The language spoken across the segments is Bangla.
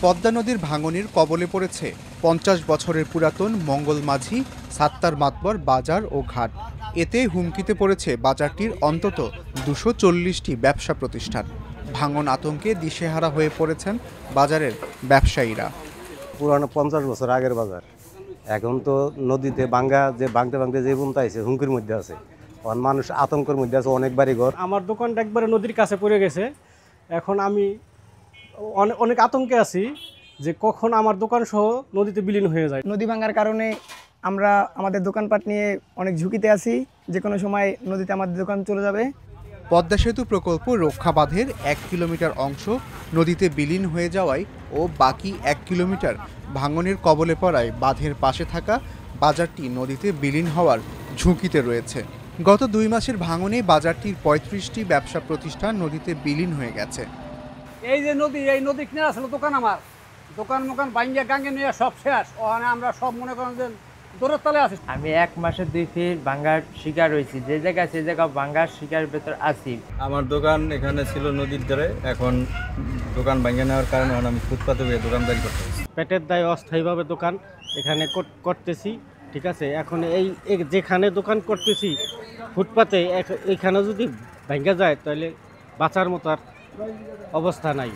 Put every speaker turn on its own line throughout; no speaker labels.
পদ্মা নদীর ভাঙনের কবলে পড়েছে ৫০ বছরের পুরাতন মঙ্গলমাঝি সাত্তার মাতবর বাজার ও ঘাট। এতে হুমকিতে পড়েছে বাজারটির অন্তত ২৪০টি ব্যবসা প্রতিষ্ঠান। ভাঙন আতঙ্কে দিশেহারা হয়ে পড়েছেন বাজারের ব্যবসায়ীরা।
পুরানো ৫০ বছর আগের বাজার, এখন তো নদীতে ভাঙতে ভাঙতে যে পর্যন্ত আছে হুমকির মধ্যে আছে। মানুষ আতঙ্কের মধ্যে আছে, অনেক বাড়ি ঘর।
আমার দোকানটা একবারে নদীর কাছে পড়ে গেছে। এখন আমি অনেক আতঙ্কে আছি যে কখন আমার দোকান সহ নদীতে বিলীন হয়ে যায়।
নদী ভাঙার কারণে আমরা আমাদের দোকানপাট নিয়ে অনেক ঝুঁকিতে আছি, যে কোনো সময় নদীতে আমাদের দোকান চলে যাবে।
পদ্মা সেতু প্রকল্প রক্ষা বাঁধের ১ কিলোমিটার অংশ নদীতে বিলীন হয়ে যাওয়ায় ও বাকি ১ কিলোমিটার ভাঙনের কবলে পড়ায় বাঁধের পাশে থাকা বাজারটি নদীতে বিলীন হওয়ার ঝুঁকিতে রয়েছে। গত ২ মাসের ভাঙনে বাজারটির ৩৫টি ব্যবসা প্রতিষ্ঠান নদীতে বিলীন হয়ে গেছে।
এই নদী কিনে আসলে দোকান, আমার দোকান ভাঙ্গিয়া গাঙ্গে নিয়ে সব শেষ। ওখানে আমরা সব মনে করেন যে দূরের তলে আছি।
আমি ১ মাসে ২ ফিট ভাঙ্গার শিকার হয়েছি, যে জায়গায় সে জায়গা ভাঙ্গার শিকার ভেতর আছি।
আমার দোকান এখানে ছিল নদীর ধারে, এখন দোকান ভাঙে নেওয়ার কারণে এখন আমি ফুটপাতে হয়ে দোকানদারি করতেছি।
পেটের দায়ে অস্থায়ীভাবে দোকান এখানে করতেছি, ঠিক আছে। এখন এই যেখানে দোকান করতেছি ফুটপাতে, এখানে যদি ভেঙে যায় তাহলে বাঁচার মতো আর অবস্থা নাই।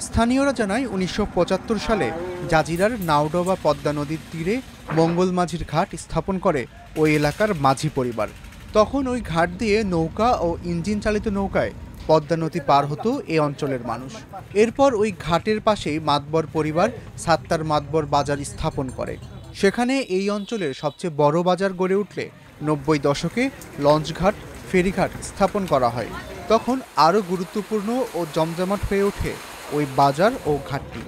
স্থানীয়রা জানায় ১৯৭৫ সালে জাজিরার নাওডোবা পদ্মা নদীর তীরে মঙ্গলমাঝির ঘাট স্থাপন করে ওই এলাকার মাঝি পরিবার। তখন ওই ঘাট দিয়ে নৌকা ও ইঞ্জিন চালিত নৌকায় পদ্মা নদী পার হতো এ অঞ্চলের মানুষ। এরপর ওই ঘাটের পাশেই মাতবর পরিবার সাত্তার মাতবর বাজার স্থাপন করে। সেখানে এই অঞ্চলের সবচেয়ে বড় বাজার গড়ে উঠলে ৯০ দশকে লঞ্চঘাট, ফেরিঘাট স্থাপন করা হয়। তখন আরও গুরুত্বপূর্ণ ও জমজমাট হয়ে ওঠে ওই বাজার ও ঘাটটি।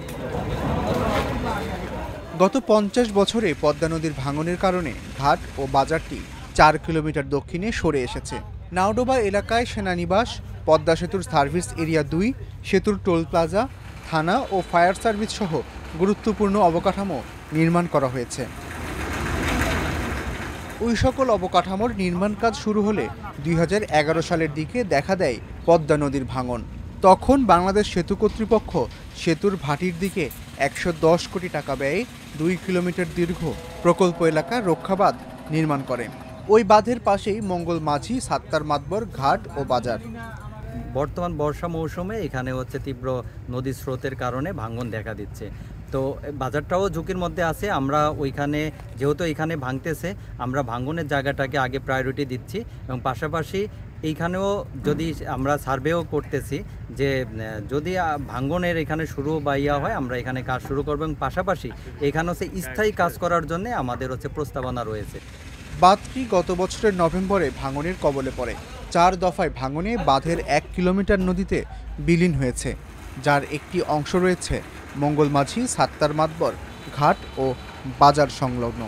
গত ৫০ বছরে পদ্মা নদীর ভাঙনের কারণে ঘাট ও বাজারটি ৪ কিলোমিটার দক্ষিণে সরে এসেছে। নাওডোবা এলাকায় সেনানিবাস, পদ্মা সেতুর সার্ভিস এরিয়া ২, সেতুর টোল প্লাজা, থানা ও ফায়ার সার্ভিস সহ গুরুত্বপূর্ণ অবকাঠামো নির্মাণ করা হয়েছে। ওই সকল অবকাঠামোর নির্মাণ কাজ শুরু হলে ২০১১ সালের দিকে দেখা দেয় পদ্মা নদীর ভাঙন। তখন বাংলাদেশ সেতু কর্তৃপক্ষ সেতুর ভাটির দিকে ১১০ কোটি টাকা ব্যয়ে ২ কিলোমিটার দীর্ঘ প্রকল্প এলাকা রক্ষাবাঁধ নির্মাণ করে। ওই বাঁধের পাশেই মঙ্গলমাঝি, সাত্তার মাতবর ঘাট ও বাজার।
বর্তমান বর্ষা মৌসুমে এখানে তীব্র নদী স্রোতের কারণে ভাঙন দেখা দিচ্ছে। তো বাজারটাও ঝুঁকির মধ্যে আছে। আমরা ওইখানে যেহেতু এখানে ভাঙতেছে, আমরা ভাঙনের জায়গাটাকে আগে প্রায়োরিটি দিচ্ছি এবং পাশাপাশি এইখানেও যদি আমরা সার্ভেও করতেছি যে যদি ভাঙনের এখানে শুরু বা হয়, আমরা এখানে কাজ শুরু করব এবং পাশাপাশি এখানে স্থায়ী কাজ করার জন্য আমাদের প্রস্তাবনা রয়েছে।
বাঁধটি গত বছরের নভেম্বরে ভাঙনের কবলে পড়ে। ৪ দফায় ভাঙনে বাঁধের ১ কিলোমিটার নদীতে বিলীন হয়েছে, যার একটি অংশ রয়েছে মঙ্গলমাঝি, সাত্তার মাতবর ঘাট ও বাজার সংলগ্ন।